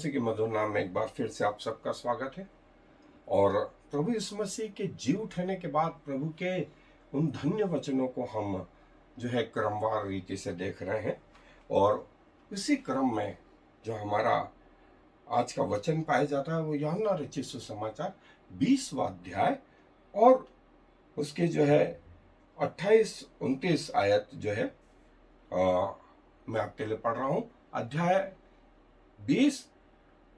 मसीह के मधुर नाम में एक बार फिर से आप सबका स्वागत है। और प्रभु यीशु मसीह के जी उठने के बाद प्रभु के उन धन्य वचनों को हम जो है क्रमवार रीति से देख रहे हैं। और इसी क्रम में जो हमारा आज का वचन पाया जाता है वो यूहन्ना रचित सुसमाचार 20वां अध्याय और उसके जो है 28-29 आयत जो है मैं आपके लिए पढ़ रहा हूं। अध्याय 20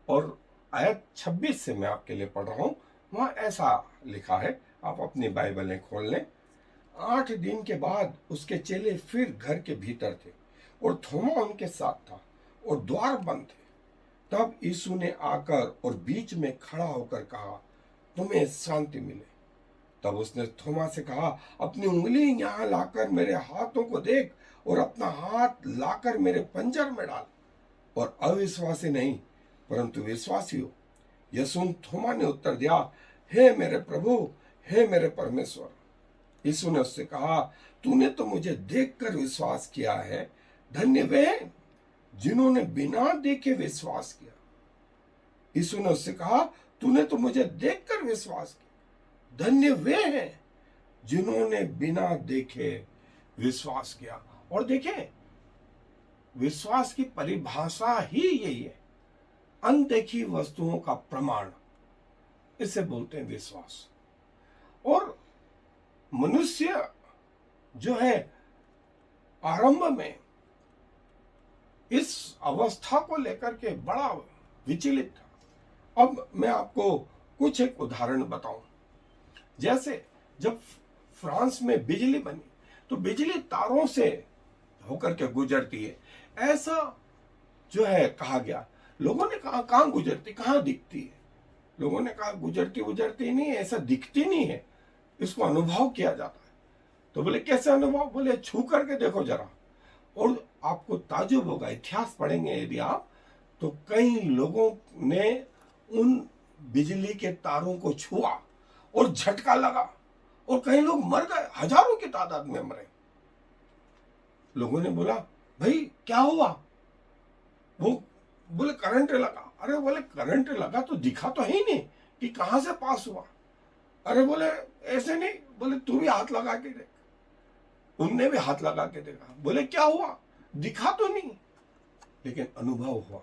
और आयत 26 से मैं आपके लिए पढ़ रहा हूं। वहां ऐसा लिखा है, आप अपनी बाइबलें खोल लें। 8 दिन के बाद उसके चेले फिर घर के भीतर थे और थोमा उनके साथ था और द्वार बंद थे। तब यीशु ने आकर और बीच में खड़ा होकर कहा, तुम्हें शांति मिले। तब उसने थोमा से कहा, अपनी उंगली यहां लाकर मेरे हाथों को देख और अपना हाथ लाकर मेरे पंजर में डाल और अविश्वासी नहीं परंतु विश्वासी हो। यह सुन थोमा ने उत्तर दिया, हे मेरे प्रभु, हे मेरे परमेश्वर। यीशु ने उससे कहा, तूने तो मुझे देखकर विश्वास किया है। धन्य वे जिन्होंने बिना देखे विश्वास किया। यीशु ने उससे कहा, तूने तो मुझे देखकर विश्वास किया। धन्य वे हैं जिन्होंने बिना देखे विश्वास किया। और देखें, विश्वास की परिभाषा ही यही है, अनदेखी वस्तुओं का प्रमाण, इसे बोलते हैं विश्वास। और मनुष्य जो है आरंभ में इस अवस्था को लेकर के बड़ा विचलित था। अब मैं आपको कुछ एक उदाहरण बताऊं। जैसे जब फ्रांस में बिजली बनी तो बिजली तारों से होकर के गुजरती है, ऐसा जो है कहा गया। लोगों ने कहा, कहां गुजरती, कहां दिखती है? लोगों ने कहा, गुजरती गुजरती नहीं, ऐसा दिखती नहीं है, इसको अनुभव किया जाता है। तो बोले कैसे अनुभव? बोले छू करके देखो जरा। और आपको ताजुब होगा, इतिहास पढ़ेंगे यदि आप, तो कई लोगों ने उन बिजली के तारों को छुआ और झटका लगा और कई लोग मर गए, हजारों की तादाद में मरे। लोगों ने बोला, भाई क्या हुआ? वो बोले करंट लगा। अरे बोले करंट लगा तो दिखा तो है नहीं कि कहां से पास हुआ। अरे बोले ऐसे नहीं। बोले तू भी हाथ लगा के देख। उनने भी हाथ लगा के देखा। बोले क्या हुआ? दिखा तो नहीं, लेकिन अनुभव हुआ।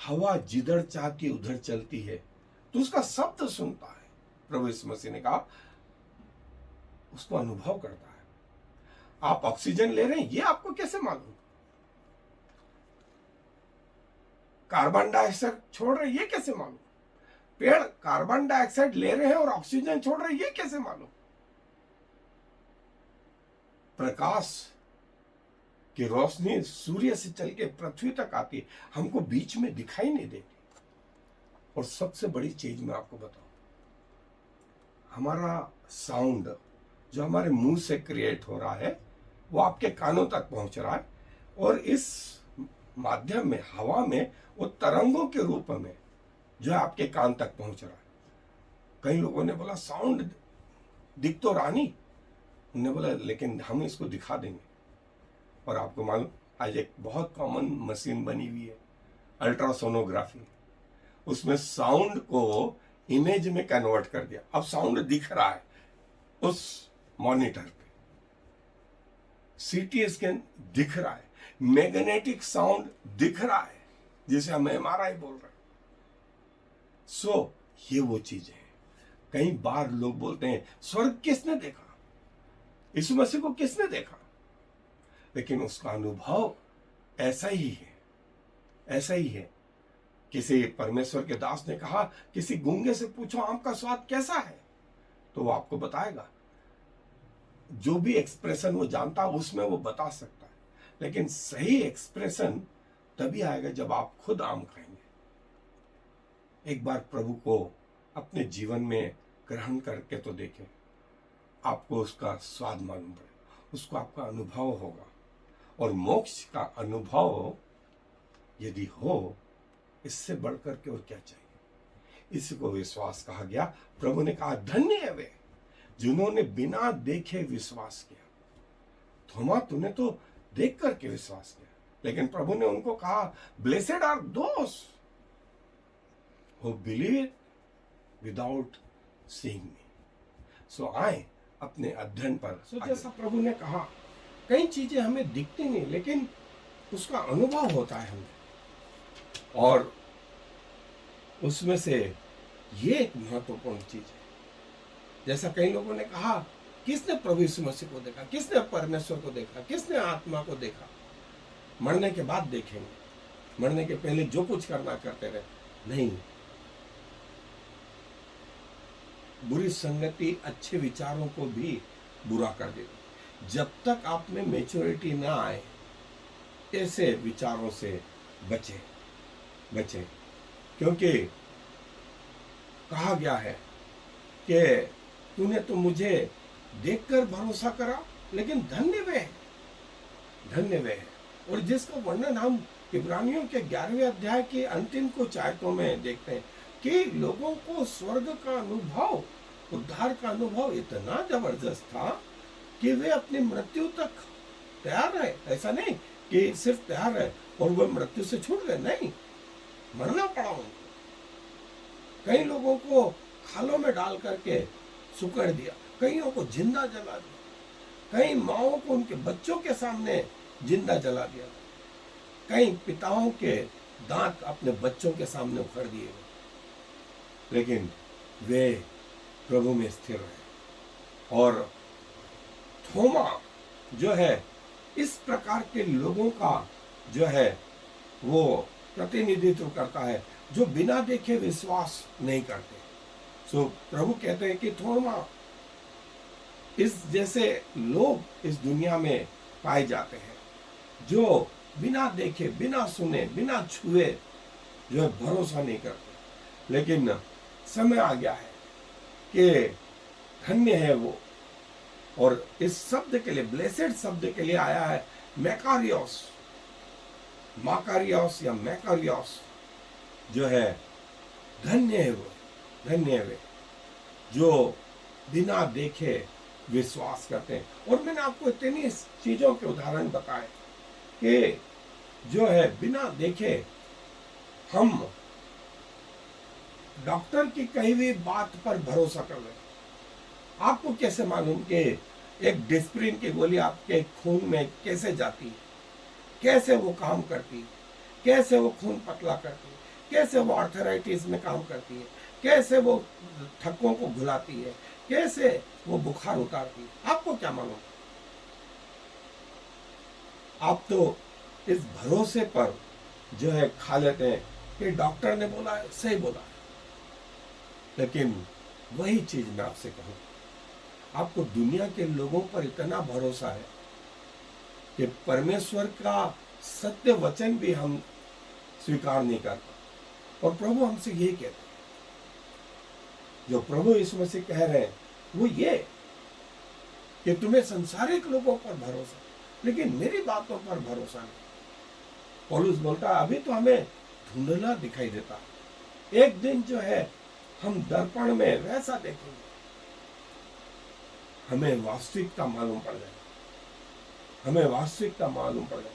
हवा जिधर चाहती उधर चलती है तो उसका शब्द सुनता है। प्रभु यीशु मसीह ने कहा, उसको अनुभव करता है। आप ऑक्सीजन ले रहे हैं, ये आपको कैसे मालूम? कार्बन डाइऑक्साइड छोड़ रहे हैं, ये कैसे मालूम? पेड़ कार्बन डाइऑक्साइड ले रहे हैं और ऑक्सीजन छोड़ रहे हैं, ये कैसे मालूम? प्रकाश की रोशनी सूर्य से चल के पृथ्वी तक आती है, हमको बीच में दिखाई नहीं देती। और सबसे बड़ी चीज मैं आपको बताऊं, हमारा साउंड जो हमारे मुंह से क्रिएट हो रहा है वो आपके कानों तक पहुंच रहा है। और इस माध्यम में, हवा में, वो तरंगों के रूप में जो है आपके कान तक पहुंच रहा है। कई लोगों ने बोला, साउंड दिख तो रहा नहीं। उन्होंने बोला, लेकिन हम इसको दिखा देंगे। और आपको मालूम, आज एक बहुत कॉमन मशीन बनी हुई है, अल्ट्रासोनोग्राफी। उसमें साउंड को इमेज में कन्वर्ट कर दिया। अब साउंड दिख रहा है उस मॉनिटर पे, सीटी स्कैन दिख रहा है, मैग्नेटिक साउंड दिख रहा है, जिसे हम एमआरआई बोल रहे हैं। ये वो चीज है। कई बार लोग बोलते हैं, स्वर्ग किसने देखा? यीशु मसीह को किसने देखा? लेकिन उसका अनुभव ऐसा ही है, ऐसा ही है। किसी परमेश्वर के दास ने कहा, किसी गूंगे से पूछो आम का स्वाद कैसा है, तो वो आपको बताएगा। जो भी एक्सप्रेशन वो जानता है उसमें वो बता सकता है, लेकिन सही एक्सप्रेशन तभी आएगा जब आप खुद आम खाएंगे। एक बार प्रभु को अपने जीवन में ग्रहण करके तो देखें, आपको उसका स्वाद मालूम पड़ेगा, उसको आपका अनुभव होगा। और मोक्ष का अनुभव यदि हो, इससे बढ़कर के और क्या चाहिए? इसी को विश्वास कहा गया। प्रभु ने कहा, धन्य है वे जिन्होंने बिना देखे विश्वास किया। थोमा, तूने तो देख करके विश्वास किया, लेकिन प्रभु ने उनको कहा, blessed are those who believe without seeing me. सो आए अपने अध्ययन पर। जैसा प्रभु ने कहा, कई चीजें हमें दिखती नहीं लेकिन उसका अनुभव होता है हमें, और उसमें से ये एक महत्वपूर्ण चीज है। जैसा कई लोगों ने कहा, किसने प्रभु यीशु मसीह को देखा, किसने परमेश्वर को देखा, किसने आत्मा को देखा? मरने के बाद देखेंगे, मरने के पहले जो कुछ करना करते रहे। नहीं, बुरी संगति अच्छे विचारों को भी बुरा कर देगी। जब तक आप में मैच्योरिटी ना आए, ऐसे विचारों से बचे बचे, क्योंकि कहा गया है कि तूने तो मुझे देखकर भरोसा करा, लेकिन धन्य वे है। और जिसका वर्णन हम इब्रानियों के 11वें अध्याय के अंतिम कुछ आयतों में देखते हैं कि लोगों को स्वर्ग का अनुभव, उद्धार का अनुभव इतना जबरदस्त था कि वे अपनी मृत्यु तक तैयार रहे। ऐसा नहीं कि सिर्फ तैयार रहे और वे मृत्यु से छूट गए, नहीं, मरना पड़ा उनको। कई लोगों को खालों में डाल करके सुकड़ दिया, कईयों को जिंदा जला दिया, कई माओं को उनके बच्चों के सामने जिंदा जला दिया, कई पिताओं के दांत अपने बच्चों के सामने उखड़ दिए गए, लेकिन वे प्रभु में स्थिर रहे। और थोमा जो है, इस प्रकार के लोगों का जो है वो प्रतिनिधित्व करता है जो बिना देखे विश्वास नहीं करते। सो प्रभु कहते हैं कि थोमा, इस जैसे लोग इस दुनिया में पाए जाते हैं जो बिना देखे, बिना सुने, बिना छुए जो है भरोसा नहीं करते। लेकिन समय आ गया है कि धन्य है वो, और इस शब्द के लिए, ब्लेसेड शब्द के लिए आया है मैकारियोस, माकारियोस या मैकारियोस, जो है धन्य है वो, धन्य है वे जो बिना देखे विश्वास करते हैं। और मैंने आपको इतनी चीजों के उदाहरण बताए कि जो है बिना देखे हम डॉक्टर की कही हुई बात पर भरोसा कर रहे हैं। आपको कैसे मालूम कि एक डिस्प्रिन की गोली आपके खून में कैसे जाती है, कैसे वो काम करती है, कैसे वो खून पतला करती है, कैसे वो आर्थराइटिस में काम करती है, कैसे वो थक्कों को घुलाती है, कैसे वो बुखार उतारती है, आपको क्या मालूम? आप तो इस भरोसे पर जो है खा लेते हैं कि डॉक्टर ने बोला है, सही बोला है। लेकिन वही चीज मैं आपसे कहूं, आपको दुनिया के लोगों पर इतना भरोसा है कि परमेश्वर का सत्य वचन भी हम स्वीकार नहीं करते। और प्रभु हमसे यही कहते हैं, जो प्रभु यीशु मसीह कह रहे हैं वो ये कि तुम्हें संसारिक लोगों पर भरोसा, लेकिन मेरी बातों पर भरोसा नहीं। पौलुस बोलता है, अभी तो हमें धुंधला दिखाई देता है, एक दिन जो है हम दर्पण में वैसा देखेंगे, हमें वास्तविकता मालूम पड़ जाएगी, हमें वास्तविकता मालूम पड़ जाएगी।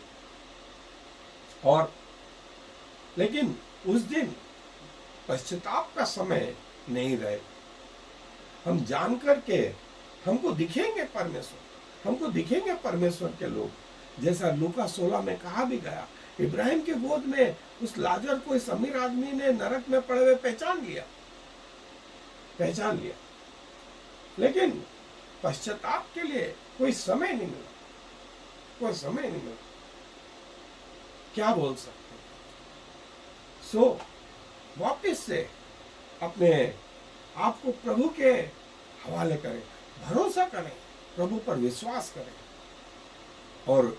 और लेकिन उस दिन पश्चाताप का समय नहीं रहेगा। हम जान करके हमको दिखेंगे परमेश्वर, हमको दिखेंगे परमेश्वर के लोग, जैसा लूका 16 में कहा भी गया, इब्राहिम के गोद में उस लाजर को इस अमीर आदमी ने नरक में पड़े हुए पहचान लिया। लेकिन पश्चाताप के लिए कोई समय नहीं मिला, कोई समय नहीं मिला। क्या बोल सकते हैं? सो वापिस से अपने आप को प्रभु के हवाले करें, भरोसा करें, प्रभु पर विश्वास करें, और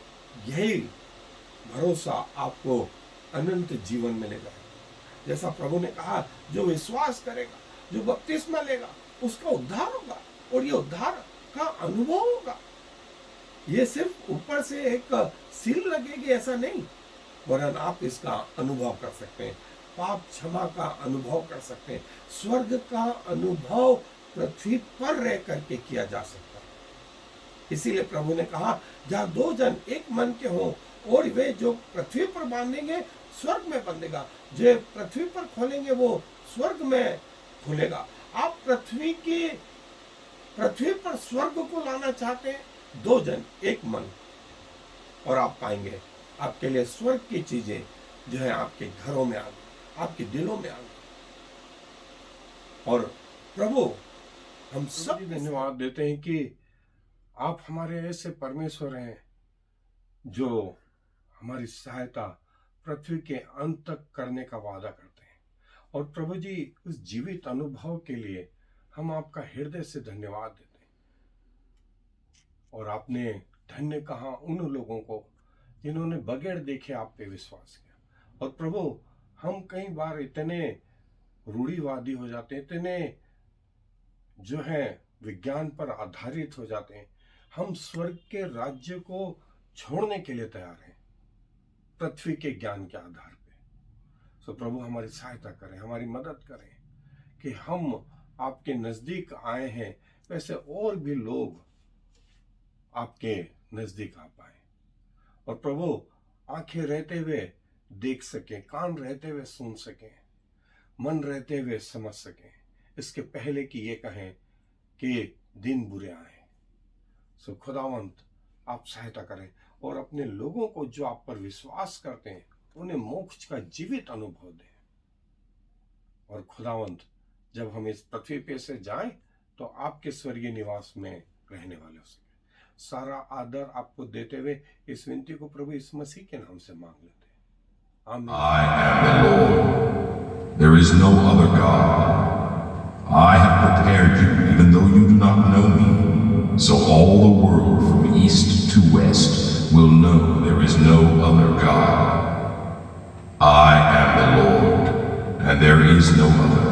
यही भरोसा आपको अनंत जीवन में ले जाएगा। जैसा प्रभु ने कहा, जो विश्वास करेगा, जो बपतिस्मा लेगा, उसका उद्धार होगा, और ये उद्धार का अनुभव होगा। ये सिर्फ ऊपर से एक सील लगेगी ऐसा नहीं, वरन आप इसका अनुभव कर सकते हैं, पाप क्षमा का अनुभव कर सकते हैं, स्वर्ग का अनुभव पृथ्वी पर रह करके किया जा सकता है। इसीलिए प्रभु ने कहा, जहां दो जन एक मन के हों और वे जो पृथ्वी पर बांधेंगे स्वर्ग में बंधेगा, जो पृथ्वी पर खोलेंगे वो स्वर्ग में खुलेगा। आप पृथ्वी पर स्वर्ग को लाना चाहते हैं, दो जन एक मन, और आप पाएंगे आपके लिए स्वर्ग की चीजें जो है आपके घरों में आ गई, आपके दिलों में आ गई। और प्रभु हम सब धन्यवाद देते हैं कि आप हमारे ऐसे परमेश्वर हैं जो हमारी सहायता पृथ्वी के अंत तक करने का वादा करते हैं। और प्रभु जी, उस जीवित अनुभव के लिए हम आपका हृदय से धन्यवाद देते हैं। और आपने धन्य कहा उन लोगों को जिन्होंने बगैर देखे आप पे विश्वास किया। और प्रभु, हम कई बार इतने रूढ़िवादी हो जाते हैं, इतने जो है विज्ञान पर आधारित हो जाते हैं, हम स्वर्ग के राज्य को छोड़ने के लिए तैयार हैं पृथ्वी के ज्ञान के आधार पे। सो प्रभु हमारी सहायता करें, हमारी मदद करें कि हम आपके नजदीक आए हैं, वैसे और भी लोग आपके नजदीक आ पाए। और प्रभु, आंखें रहते हुए देख सकें, कान रहते हुए सुन सकें, मन रहते हुए समझ सकें, इसके पहले कि ये कहें कि दिन बुरे आए। सो खुदावंत, आप सहायता करें और अपने लोगों को जो आप पर विश्वास करते हैं उन्हें मोक्ष का जीवित अनुभव दें। और खुदावंत, जब हम इस पृथ्वी पे से जाएं तो आपके स्वर्गीय निवास में रहने वाले हो सके। सारा आदर आपको देते हुए इस विनती को प्रभु यीशु मसीह के नाम से मांग लेते हैं, आमीन। I am the Lord. There is no other God. I have prepared you even though you do not know me. So all the world from east to west will know there is no other God. I am the Lord, and there is no other.